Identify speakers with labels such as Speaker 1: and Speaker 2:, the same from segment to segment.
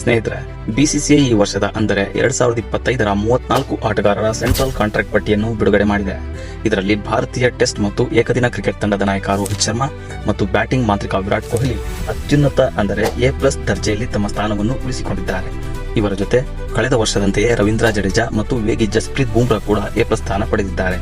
Speaker 1: ಸ್ನೇಹಿತರೆ, ಬಿಸಿಸಿಐ ಈ ವರ್ಷದ ಅಂದರೆ 2025ರ 34 ಆಟಗಾರರ ಸೆಂಟ್ರಲ್ ಕಾಂಟ್ರಾಕ್ಟ್ ಪಟ್ಟಿಯನ್ನು ಬಿಡುಗಡೆ ಮಾಡಿದೆ. ಇದರಲ್ಲಿ ಭಾರತೀಯ ಟೆಸ್ಟ್ ಮತ್ತು ಏಕದಿನ ಕ್ರಿಕೆಟ್ ತಂಡದ ನಾಯಕ ರೋಹಿತ್ ಶರ್ಮಾ ಮತ್ತು ಬ್ಯಾಟಿಂಗ್ ಮಾಂತ್ರಿಕ ವಿರಾಟ್ ಕೊಹ್ಲಿ ಅತ್ಯುನ್ನತ ಅಂದರೆ A+ ದರ್ಜೆಯಲ್ಲಿ ತಮ್ಮ ಸ್ಥಾನವನ್ನು ಉಳಿಸಿಕೊಂಡಿದ್ದಾರೆ. ಇವರ ಜೊತೆ ಕಳೆದ ವರ್ಷದಂತೆಯೇ ರವೀಂದ್ರ ಜಡೇಜಾ ಮತ್ತು ವೇಗಿ ಜಸ್ಪ್ರೀತ್ ಬೂಮ್ರಾ ಕೂಡ A+ ಸ್ಥಾನ ಪಡೆದಿದ್ದಾರೆ.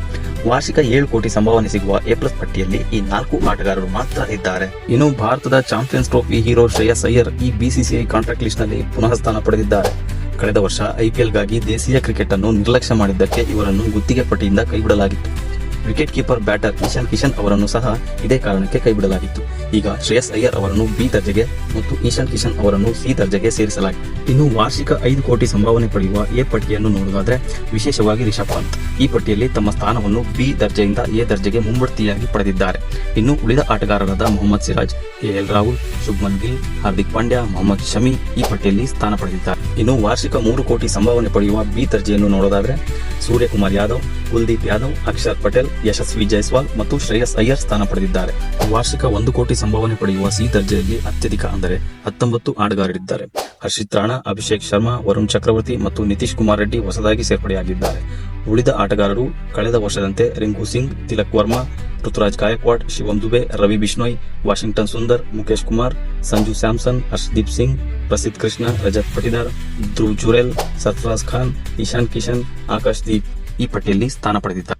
Speaker 1: ವಾರ್ಷಿಕ 7 ಕೋಟಿ ಸಂಭಾವನೆ ಸಿಗುವ A+ ಪಟ್ಟಿಯಲ್ಲಿ ಈ 4 ಆಟಗಾರರು ಮಾತ್ರ ಇದ್ದಾರೆ. ಇನ್ನು ಭಾರತದ champions trophy hero Shreyas Iyer ಈ ಬಿಸಿಸಿಐ ಕಾಂಟ್ರಾಕ್ಟ್ ಲಿಸ್ಟ್ ನಲ್ಲಿ ಪುನಃ ಸ್ಥಾನ ಪಡೆದಿದ್ದಾರೆ. ಕಳೆದ ವರ್ಷ IPLಗಾಗಿ ದೇಶೀಯ ಕ್ರಿಕೆಟ್ ಅನ್ನು ನಿರ್ಲಕ್ಷ್ಯ ಮಾಡಿದ್ದಕ್ಕೆ ಇವರನ್ನು ಗುತ್ತಿಗೆ ಪಟ್ಟಿಯಿಂದ ಕೈಬಿಡಲಾಗಿತ್ತು. Wicket keeper batter Ishan Kishan ಅವರನ್ನು ಸಹ ಇದೇ ಕಾರಣಕ್ಕೆ ಕೈಬಿಡಲಾಗಿತ್ತು. ಈಗ ಶ್ರೇಯಸ್ ಅಯ್ಯರ್ ಅವರನ್ನು B ದರ್ಜೆಗೆ ಮತ್ತು ಇಶಾನ್ ಕಿಶನ್ ಅವರನ್ನು C ದರ್ಜೆಗೆ ಸೇರಿಸಲಾಗಿದೆ. ಇನ್ನು ವಾರ್ಷಿಕ 5 ಕೋಟಿ ಸಂಭಾವನೆ ಪಡೆಯುವ A ಪಟ್ಟಿಯನ್ನು ನೋಡುವುದಾದ್ರೆ ವಿಶೇಷವಾಗಿ ರಿಷಬ್ ಪಂತ್ ಈ ಪಟ್ಟಿಯಲ್ಲಿ ತಮ್ಮ ಸ್ಥಾನವನ್ನು B ದರ್ಜೆಯಿಂದ A ದರ್ಜೆಗೆ ಮುಂಬಡ್ತಿಯಾಗಿ ಪಡೆದಿದ್ದಾರೆ. ಇನ್ನು ಉಳಿದ ಆಟಗಾರರಾದ ಮೊಹಮ್ಮದ್ ಸಿರಾಜ್, KL ರಾಹುಲ್, ಶುಭ್ಮನ್ ಗಿಲ್, ಹಾರ್ದಿಕ್ ಪಾಂಡ್ಯ, ಮೊಹಮ್ಮದ್ ಶಮಿ ಈ ಪಟ್ಟಿಯಲ್ಲಿ ಸ್ಥಾನ ಪಡೆದಿದ್ದಾರೆ. ಇನ್ನು ವಾರ್ಷಿಕ 3 ಕೋಟಿ ಸಂಭಾವನೆ ಪಡೆಯುವ B ದರ್ಜೆಯನ್ನು ನೋಡೋದಾದ್ರೆ ಸೂರ್ಯಕುಮಾರ್ ಯಾದವ್, ಕುಲ್ದೀಪ್ ಯಾದವ್, ಅಕ್ಷರ್ ಪಟೇಲ್, ಯಶಸ್ವಿ ಜೈಸ್ವಾಲ್ ಮತ್ತು ಶ್ರೇಯಸ್ ಅಯ್ಯರ್ ಸ್ಥಾನ ಪಡೆದಿದ್ದಾರೆ. ವಾರ್ಷಿಕ 1 ಕೋಟಿ ಸಂಭಾವನೆ ಪಡೆಯುವ C ದರ್ಜೆಯಲ್ಲಿ ಅತ್ಯಧಿಕ ಅಂದರೆ 19 ಆಟಗಾರರಿದ್ದಾರೆ. ಹರ್ಷಿತ್ ರಾಣಾ, ಅಭಿಷೇಕ್ ಶರ್ಮಾ, ವರುಣ್ ಚಕ್ರವರ್ತಿ ಮತ್ತು ನಿತೀಶ್ ಕುಮಾರ್ ರೆಡ್ಡಿ ಹೊಸದಾಗಿ ಸೇರ್ಪಡೆಯಾಗಿದ್ದಾರೆ. ಉಳಿದ ಆಟಗಾರರು ಕಳೆದ ವರ್ಷದಂತೆ ರಿಂಕು ಸಿಂಗ್, ತಿಲಕ್ ವರ್ಮಾ, ಋತುರಾಜ್ ಗಾಯಕ್ವಾಡ್, ಶಿವಮ್ ದುಬೆ, ರವಿ ಬಿಷ್ಣೋಯ್, ವಾಷಿಂಗ್ಟನ್ ಸುಂದರ್, ಮುಖೇಶ್ ಕುಮಾರ್, ಸಂಜು ಸ್ಯಾಮ್ಸನ್, ಹರ್ಷದೀಪ್ ಸಿಂಗ್, ಪ್ರಸಿದ್ಧ ಕೃಷ್ಣ, ರಜತ್ ಪಟಿದಾರ್, ಧ್ರುವ್ ಜುರೇಲ್, ಸರ್ಫರಾಜ್ ಖಾನ್, ಇಶಾನ್ ಕಿಶನ್, ಆಕಾಶ್ ದೀಪ್ ಈ ಪಟ್ಟಿಯಲ್ಲಿ ಸ್ಥಾನ ಪಡೆದಿದ್ದಾರೆ.